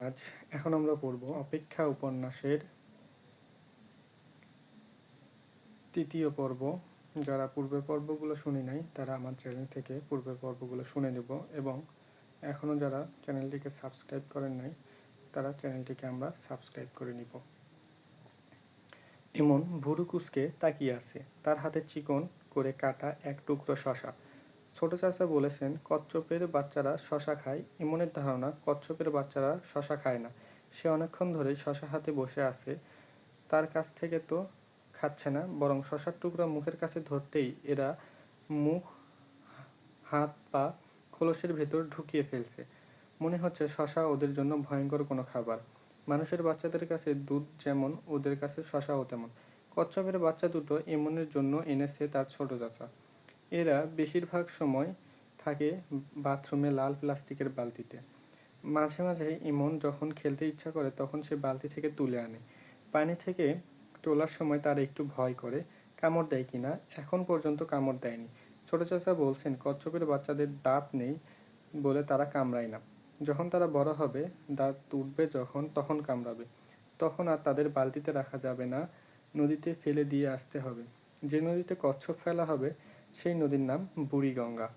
আজ এখন আমরা পড়ব অপেক্ষা উপন্যাসের তৃতীয় পর্ব। যারা পূর্বের পর্বগুলো শুনি নাই তারা আমার চ্যানেল থেকে পূর্বের পর্বগুলো শুনে নেব এবং এখনও যারা চ্যানেলটিকে সাবস্ক্রাইব করেন নাই তারা চ্যানেলটিকে আমরা সাবস্ক্রাইব করে নিব। এমন ভুরু কুঁচকে তাকিয়ে আছে, তার হাতে চিকন করে কাটা এক টুকরো শশা। ছোট চাচা বলেছেন কচ্ছপের বাচ্চারা শশা খায়। ইমনের ধারণা কচ্ছপের বাচ্চারা শশা খায় না। সে অনেকক্ষণ ধরেই শশা হাতে বসে আছে, তার কাছ থেকে তো খাচ্ছে না, বরং শশার টুকরা মুখের কাছে ধরতেই এরা মুখ, হাত পা খোলসের ভেতর ঢুকিয়ে ফেলছে। মনে হচ্ছে শশা ওদের জন্য ভয়ঙ্কর কোনো খাবার। মানুষের বাচ্চাদের কাছে দুধ যেমন, ওদের কাছে শশাও তেমন। কচ্ছপের বাচ্চা দুটো ইমনের জন্য এনেছে তার ছোট চাচা। এরা বেশিরভাগ সময় থাকে বাথরুমে লাল প্লাস্টিকের বালতিতে। মাঝে মাঝে ইমন যখন খেলতে ইচ্ছা করে তখন সে বালতি থেকে তুলে আনে। পানি থেকে তোলার সময় তার একটু ভয় করে কামড় দেয় কিনা। এখন পর্যন্ত কামড় দেয়নি। ছোট চাচা বলছেন কচ্ছপের বাচ্চাদের দাঁত নেই বলে তারা কামড়ায় না। যখন তারা বড় হবে, দাঁত উঠবে যখন, তখন কামড়াবে। তখন আর তাদের বালতিতে রাখা যাবে না, নদীতে ফেলে দিয়ে আসতে হবে। যে নদীতে কচ্ছপ ফেলা হবে সেই নদীর নাম বুড়িগঙ্গা।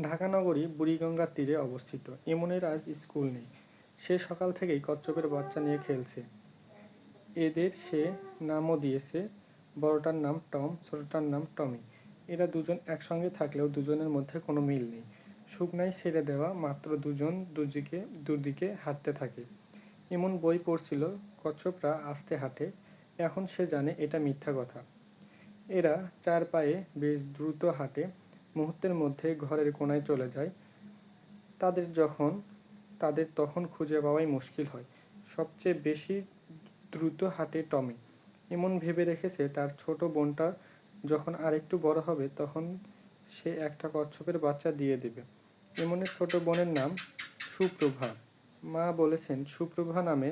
ঢাকা নগরী বুড়িগঙ্গার তীরে অবস্থিত। ইমনের আজ স্কুল নেই। সে সকাল থেকেই কচ্ছপের বাচ্চা নিয়ে খেলছে। এদের সে নামও দিয়েছে। বড়টার নাম টম, ছোটটার নাম টমি। এরা দুজন একসঙ্গে থাকলেও দুজনের মধ্যে কোনো মিল নেই। শুকনায় ছেড়ে দেওয়া মাত্র দুজন দুদিকে হাঁটতে থাকে। এমন বই পড়ছিল কচ্ছপরা আস্তে হাঁটে। এখন সে জানে এটা মিথ্যা কথা। এরা চার পায়ে বেশ দ্রুত হাঁটে, মুহূর্তের মধ্যে ঘরের কোণায় চলে যায়। তাদের তখন খুঁজে পাওয়াই মুশকিল হয়। সবচেয়ে বেশি দ্রুত হাঁটে টমি। এমন ভেবে রেখেছে তার ছোট বোনটা যখন আরেকটু বড় হবে তখন সে একটা কচ্ছপের বাচ্চা দিয়ে দেবে। এমনের ছোট বোনের নাম সুপ্রভা। মা বলেছেন সুপ্রভা নামে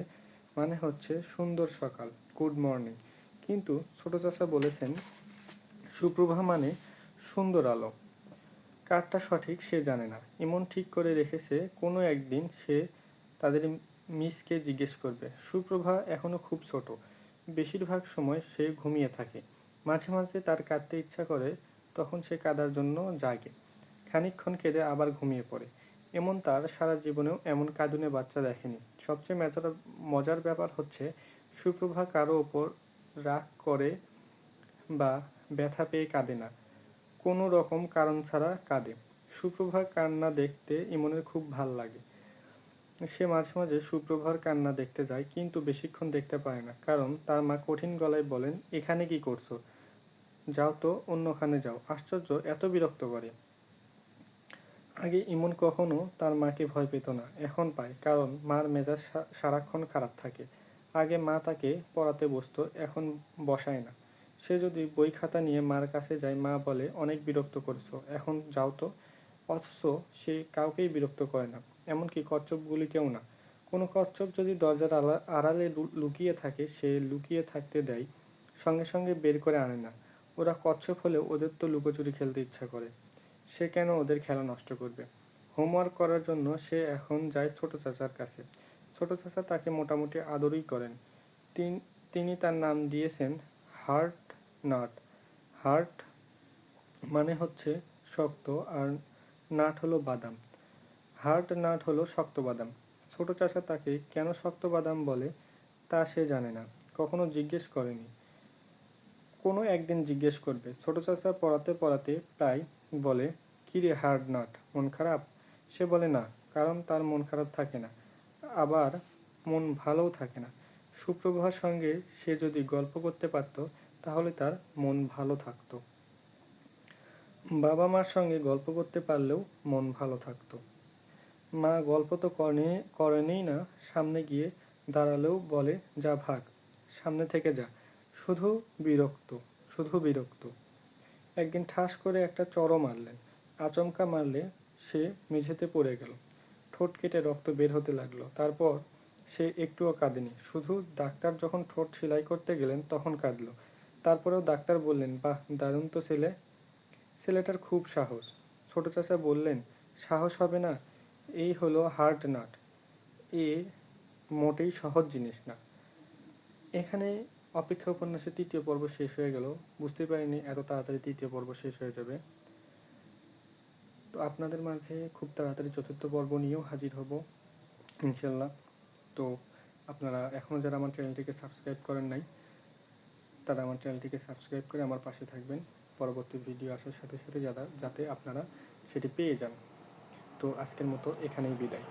মানে হচ্ছে সুন্দর সকাল, গুড মর্নিং। কিন্তু ছোট চাচা বলেছেন সুপ্রভা মানে সুন্দর আলো। কারটা সঠিক সে জানে না। ইমন ঠিক করে রেখেছে কোনো একদিন সে তাদের মিসকে জিজ্ঞেস করবে। সুপ্রভা এখনও খুব ছোট, বেশিরভাগ সময় সে ঘুমিয়ে থাকে। মাঝে মাঝে তার কাঁদতে ইচ্ছা করে, তখন সে কাঁদার জন্য জাগে, খানিকক্ষণ কেঁদে আবার ঘুমিয়ে পড়ে। এমন তার সারা জীবনেও এমন কাঁদুনে বাচ্চা দেখেনি। সবচেয়ে মজার ব্যাপার হচ্ছে সুপ্রভা কারো ওপর রাগ করে বা ব্যথা পেয়ে কাঁদে না, কোনো রকম কারণ ছাড়া কাঁদে। সুপ্রভার কান্না দেখতে ইমনের খুব ভাল লাগে। সে মাঝে মাঝে সুপ্রভার কান্না দেখতে যায়, কিন্তু বেশিক্ষণ দেখতে পারে না, কারণ তার মা কঠিন গলায় বলেন এখানে কি করছো, যাও তো অন্যখানে যাও। আশ্চর্য, এত বিরক্ত করে। আগে ইমন কখনো তার মাকে ভয় পেত না, এখন পায়, কারণ মার মেজাজ সারাক্ষণ খারাপ থাকে। আগে মা তাকে পড়াতে বসতো, এখন বসায় না। সে যদি বই খাতা নিয়ে মার কাছে যায়, মা বলে অনেক বিরক্ত করেছো, এখন যাও তো। অথচ সে কাউকেই বিরক্ত করে না, এমনকি কচ্ছপগুলিকেও না। কোনো কচ্ছপ যদি দরজার আড়ালে লুকিয়ে থাকে, সে লুকিয়ে থাকতে দেয়, সঙ্গে সঙ্গে বের করে আনে না। ওরা কচ্ছপ হলেও ওদের তো লুকোচুরি খেলতে ইচ্ছা করে। সে কেন ওদের খেলা নষ্ট করবে? হোমওয়ার্ক করার জন্য সে এখন যায় ছোট চাচার কাছে। ছোট চাচা তাকে মোটামুটি আদরই করেন। তিনি তার নাম দিয়েছেন হার্ট নাট। হার্ট মানে হচ্ছে শক্ত, আর নাট হলো বাদাম। হার্ট নাট হলো শক্ত বাদাম। ছোট চাচা তাকে কেন শক্ত বাদাম বলে তা সে জানে না, কখনো জিজ্ঞেস করেনি। কোনো একদিন জিজ্ঞেস করবে। ছোট চাচা পড়াতে পড়াতে প্রায় বলে, কিরে হার্ড নাট, মন খারাপ? সে বলে না, কারণ তার মন খারাপ থাকে না, আবার মন ভালোও থাকে না। সুপ্রভার সঙ্গে সে যদি গল্প করতে পারত তাহলে তার মন ভালো থাকতো। বাবা মার সঙ্গে গল্প করতে পারলেও মন ভালো থাকতো। মা গল্প তো করেনই না, সামনে গিয়ে দাঁড়ালেও বলে যা ভাগ, সামনে থেকে যা। শুধু বিরক্ত, শুধু বিরক্ত। একদিন ঠাস করে একটা চড়ও মারলেন। আচমকা মারলে সে মেঝেতে পড়ে গেল। ঠোঁট কেটে রক্ত বের হতে লাগলো। তারপর সে একটুও কাঁদেনি, শুধু ডাক্তার যখন ঠোঁট সেলাই করতে গেলেন তখন কাঁদল। তারপরেও ডাক্তার বললেন, বাহ, দারুণ তো ছেলে, ছেলেটার খুব সাহস। ছোট চাচা বললেন, সাহস হবে না, এই হলো হার্ড নাট। এ মোটেই সহজ জিনিস না। এখানে অপেক্ষা উপন্যাসের 3য় পর্ব শেষ হয়ে গেল, বুঝতে পারিনি এত তাড়াতাড়ি 3য় পর্ব শেষ হয়ে যাবে। তো আপনাদের মাঝে খুব তাড়াতাড়ি 4র্থ পর্ব নিয়েও হাজির হব ইনশাল্লাহ। তো আপনারা এখনও যারা আমার চ্যানেলটিকে সাবস্ক্রাইব করেন নাই, তারা আমার চ্যানেলটিকে সাবস্ক্রাইব করে আমার পাশে থাকবেন, পরবর্তী ভিডিও আসার সাথে সাথে যাতে আপনারা সেটি পেয়ে যান। তো আজকের মতো এখানেই বিদায়।